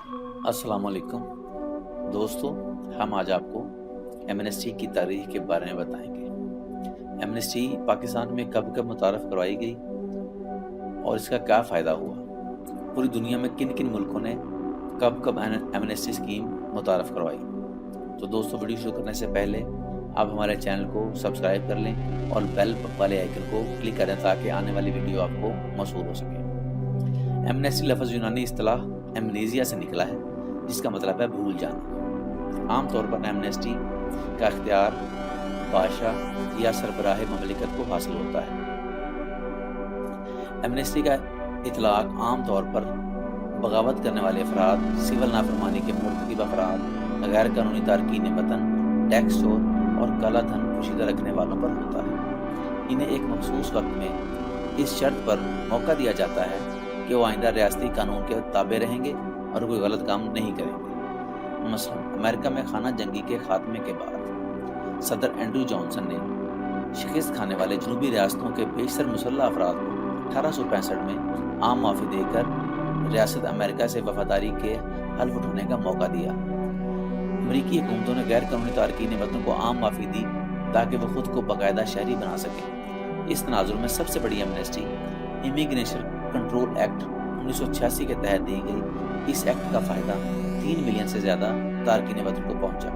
अस्सलाम वालेकुम दोस्तों, हम आज आपको एमनेस्टी की तारीख के बारे में बताएंगे। एमनेस्टी पाकिस्तान में कब कब मुतारफ़ करवाई गई और इसका क्या फ़ायदा हुआ। पूरी दुनिया में किन किन मुल्कों ने कब कब एमनेस्टी स्कीम मुतारफ़ करवाई। तो दोस्तों, वीडियो शुरू करने से पहले आप हमारे चैनल को सब्सक्राइब कर लें और बेल वाले आइकन को क्लिक करें ताकि आने वाली वीडियो आपको मौसूल हो सके। एमनेस्टी लफ्ज़ यूनानी इस्तिलाह एमनेसिया से निकला है, जिसका मतलब है भूल जाना। आमतौर पर एमनेस्टी का इख्तियार बादशाह या सरबराह ममलिकत को हासिल होता है। एमनेस्टी का इतलाक आमतौर पर बगावत करने वाले अफराद, सिविल नाफरमानी के मुर्तकिब अफराद, गैर कानूनी तारकीन वतन, टैक्स चोर और काला धन पोशीदा रखने वालों पर होता है। इन्हें एक मखसूस वक्त में इस शर्त पर मौका दिया जाता है कि वो आइंदा रियासती कानून के ताबे रहेंगे और कोई गलत काम नहीं करेंगे। मसलन अमेरिका में खाना जंगी के खात्मे के बाद सदर एंड्रू जॉनसन ने शिकस्त खाने वाले जनूबी रियासतों के बेशतर मुसल्लह अफराद को 1865 में आम माफ़ी देकर रियासत अमेरिका से वफादारी के हल्फ उठाने का मौका दिया। अमरीकी हुकूमतों ने गैर कानूनी तारकीन वतन को आम माफ़ी दी ताकि वह खुद को बाकायदा शहरी बना सके। इस तनाजुर में सबसे बड़ी एमनेस्टी इमिग्रेशन कंट्रोल एक्ट 1986 के तहत दी गई। इस एक्ट का फ़ायदा 3 मिलियन से ज़्यादा तारकीन वतन को पहुंचा।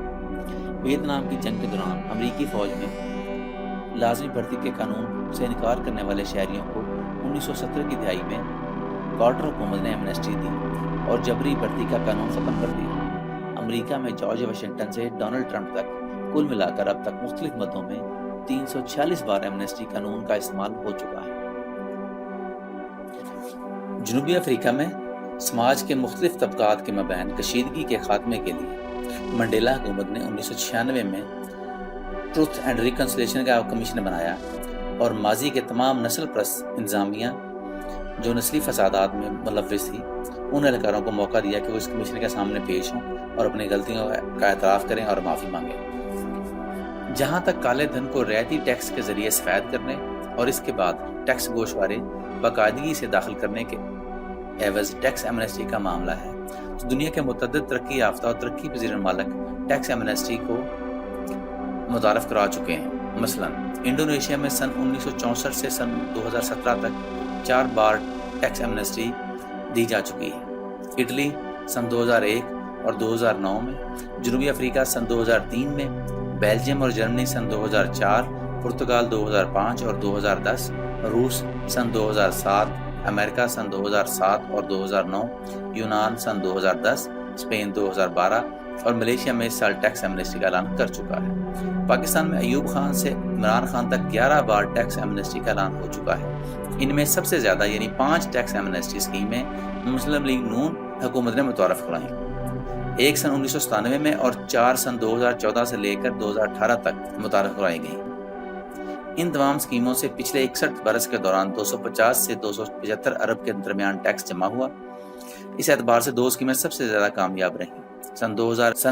वियतनाम की जंग के दौरान अमरीकी फ़ौज में लाजमी भर्ती के कानून से इनकार करने वाले शहरियों को 1970 की दिहाई में कार्टर हुकूमत ने एमनेस्टी दी और जबरी भर्ती का कानून ख़त्म कर दिया। अमरीका में जॉर्ज वाशिंगटन से डोनाल्ड ट्रंप तक कुल मिलाकर अब तक मुख्तलिफ मदों में 346 बार एमनेस्टी कानून का इस्तेमाल हो चुका है। जनूबी अफ्रीका में समाज के मुख्तलिफ तबकात के मबैन कशीदगी के खात्मे के लिए मंडेला हुकूमत ने 1996 में ट्रुथ एंड रिकन्सिलिएशन का कमीशन बनाया और माजी के तमाम नस्ल परस्त इंतजामिया जो नस्ली फसादात में मुलव्विस थी, उन एहलकारों को मौका दिया कि वो इस कमीशन के सामने पेश हों और अपनी गलतियों का एतराफ़ करें और माफ़ी मांगें। जहाँ तक काले धन को रियायती टैक्स के ज़रिए सफ़ेद करने और इसके बाद टैक्स गोशवारे बाकायदगी से दाखिल करने के एवज़ टैक्स एमनेस्टी का मामला है, तो दुनिया के मुतअद्दिद तरक्की याफ्ता और तरक्की पज़ीर ममालिक टैक्स एमनेस्टी को मुतारफ़ करा चुके हैं। मसलन इंडोनेशिया में सन 1964 से सन 2017 तक 4 बार टैक्स एमनेस्टी दी जा चुकी है। इटली सन 2001 और 2009 में, जनूबी अफ्रीका सन 2003 में, बेल्जियम और जर्मनी सन 2004, पुर्तगाल 2005 और 2010, रूस सन 2007, अमेरिका सन 2007 और 2009, यूनान सन 2010, स्पेन 2012 और मलेशिया में इस साल टैक्स एमनेस्टी का ऐलान कर चुका है। पाकिस्तान में अयूब खान से इमरान खान तक 11 बार टैक्स एमनेस्टी का ऐलान हो चुका है। इनमें सबसे ज़्यादा यानी 5 टैक्स एमनेस्टी स्कीमें मुस्लिम लीग नून हुकूमत ने मुतारफ़ कराई। 1 सन 1997 में और 4 सन 2014 से लेकर 2018 तक मुतारफ़ कराई गई। इन तमाम स्कीमों से पिछले 61 बरस के दौरान 250 से 275 अरब के दरमियान टैक्स जमा हुआ। इस एतबार से 2 स्कीमें सबसे ज़्यादा कामयाब रहीं। सन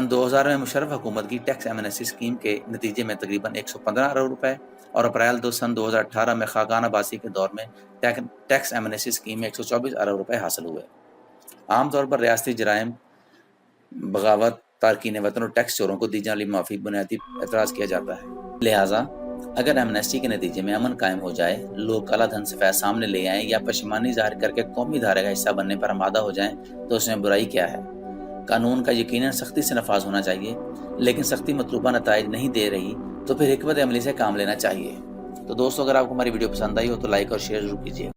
2000 में मुशर्रफ हुकूमत की टैक्स एमनेस्टी स्कीम के नतीजे में तकरीबन 115 अरब रुपए और अप्रैल सन 2018 में खाकान अब्बासी के दौर में टैक्स एमनेस्टी स्कीम में 124 अरब रुपए हासिल हुए। आमतौर पर रियासती जराइम, बगावत, तारकीन वतन और टैक्स चोरों को दी जाने वाली माफ़ी बुनियादी एतराज़ किया जाता है। लिहाजा अगर एमनेस्टी के नतीजे में अमन कायम हो जाए, लोग काला धन सफ़ेद सामने ले आएँ या पशेमानी ज़ाहिर करके कौमी धारे का हिस्सा बनने पर आमादा हो जाएं, तो उसमें बुराई क्या है। कानून का यकीनन सख्ती से नफाज होना चाहिए, लेकिन सख्ती मतलूबा नताइज नहीं दे रही तो फिर हिकमत अमली से काम लेना चाहिए। तो दोस्तों, अगर आपको हमारी वीडियो पसंद आई हो तो लाइक और शेयर जरूर कीजिए।